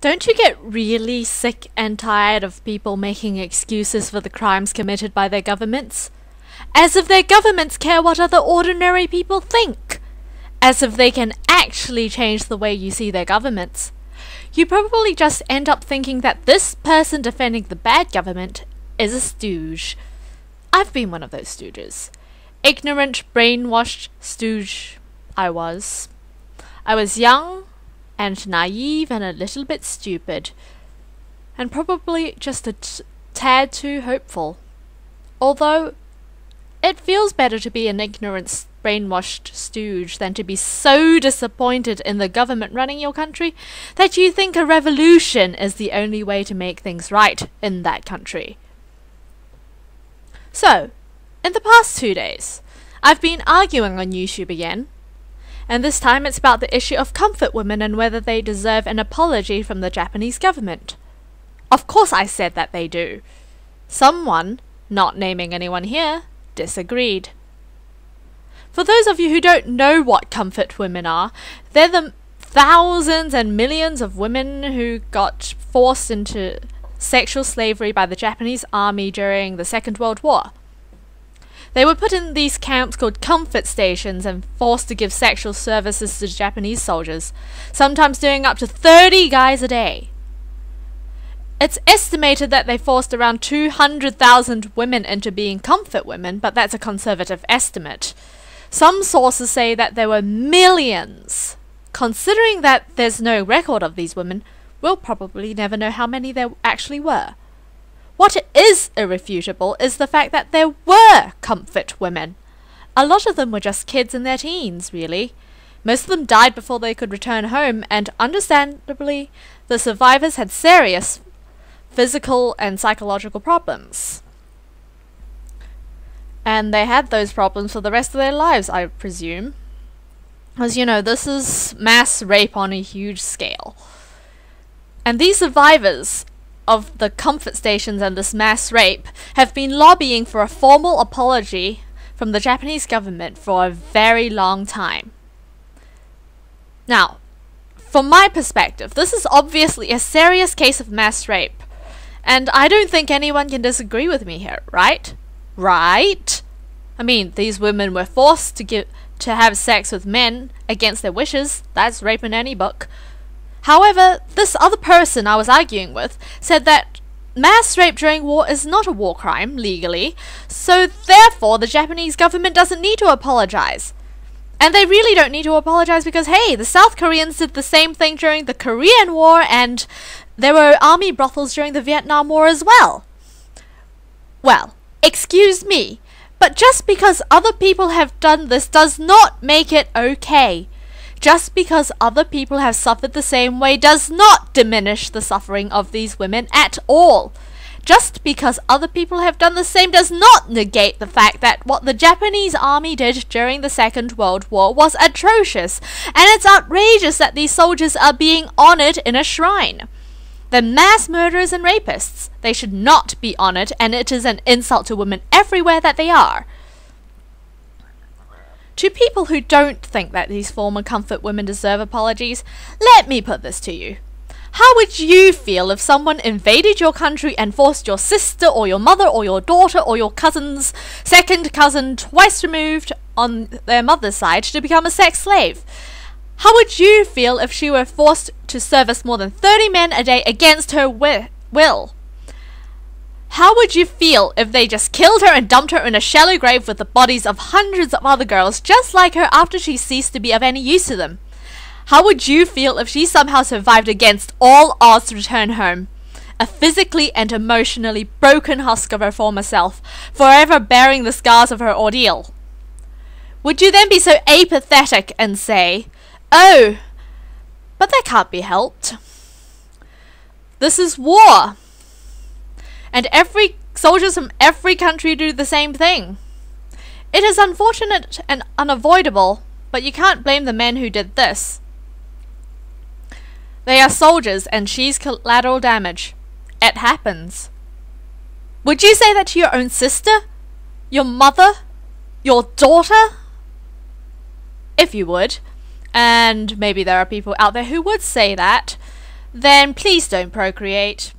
Don't you get really sick and tired of people making excuses for the crimes committed by their governments? As if their governments care what other ordinary people think! As if they can actually change the way you see their governments. You probably just end up thinking that this person defending the bad government is a stooge. I've been one of those stooges. Ignorant, brainwashed stooge I was. I was young and naive and a little bit stupid. And probably just a tad too hopeful. Although, it feels better to be an ignorant, brainwashed stooge than to be so disappointed in the government running your country that you think a revolution is the only way to make things right in that country. So, in the past 2 days, I've been arguing on YouTube again, and this time it's about the issue of comfort women and whether they deserve an apology from the Japanese government. Of course I said that they do. Someone, not naming anyone here, disagreed. For those of you who don't know what comfort women are, they're the thousands and millions of women who got forced into sexual slavery by the Japanese army during the Second World War. They were put in these camps called comfort stations and forced to give sexual services to Japanese soldiers, sometimes doing up to 30 guys a day. It's estimated that they forced around 200,000 women into being comfort women, but that's a conservative estimate. Some sources say that there were millions. Considering that there's no record of these women, we'll probably never know how many there actually were. What is irrefutable is the fact that there were comfort women. A lot of them were just kids in their teens, really. Most of them died before they could return home, and understandably, the survivors had serious physical and psychological problems. And they had those problems for the rest of their lives, I presume. As you know, this is mass rape on a huge scale. And these survivors of the comfort stations and this mass rape have been lobbying for a formal apology from the Japanese government for a very long time. Now, from my perspective, this is obviously a serious case of mass rape. And I don't think anyone can disagree with me here, right? Right? I mean, these women were forced to have sex with men against their wishes. That's rape in any book. However, this other person I was arguing with said that mass rape during war is not a war crime, legally, so therefore the Japanese government doesn't need to apologize. And they really don't need to apologize because, hey, the South Koreans did the same thing during the Korean War, and there were army brothels during the Vietnam War as well. Well, excuse me, but just because other people have done this does not make it okay. Just because other people have suffered the same way does not diminish the suffering of these women at all. Just because other people have done the same does not negate the fact that what the Japanese army did during the Second World War was atrocious, and it's outrageous that these soldiers are being honored in a shrine. They're mass murderers and rapists. They should not be honored, and it is an insult to women everywhere that they are. To people who don't think that these former comfort women deserve apologies, let me put this to you. How would you feel if someone invaded your country and forced your sister or your mother or your daughter or your cousin's second cousin twice removed on their mother's side to become a sex slave? How would you feel if she were forced to service more than 30 men a day against her will? How would you feel if they just killed her and dumped her in a shallow grave with the bodies of hundreds of other girls just like her after she ceased to be of any use to them? How would you feel if she somehow survived against all odds to return home, a physically and emotionally broken husk of her former self, forever bearing the scars of her ordeal? Would you then be so apathetic and say, "Oh, but that can't be helped. This is war. And soldiers from every country do the same thing. It is unfortunate and unavoidable, but you can't blame the men who did this. They are soldiers and she's collateral damage. It happens." Would you say that to your own sister? Your mother? Your daughter? If you would, and maybe there are people out there who would say that, then please don't procreate.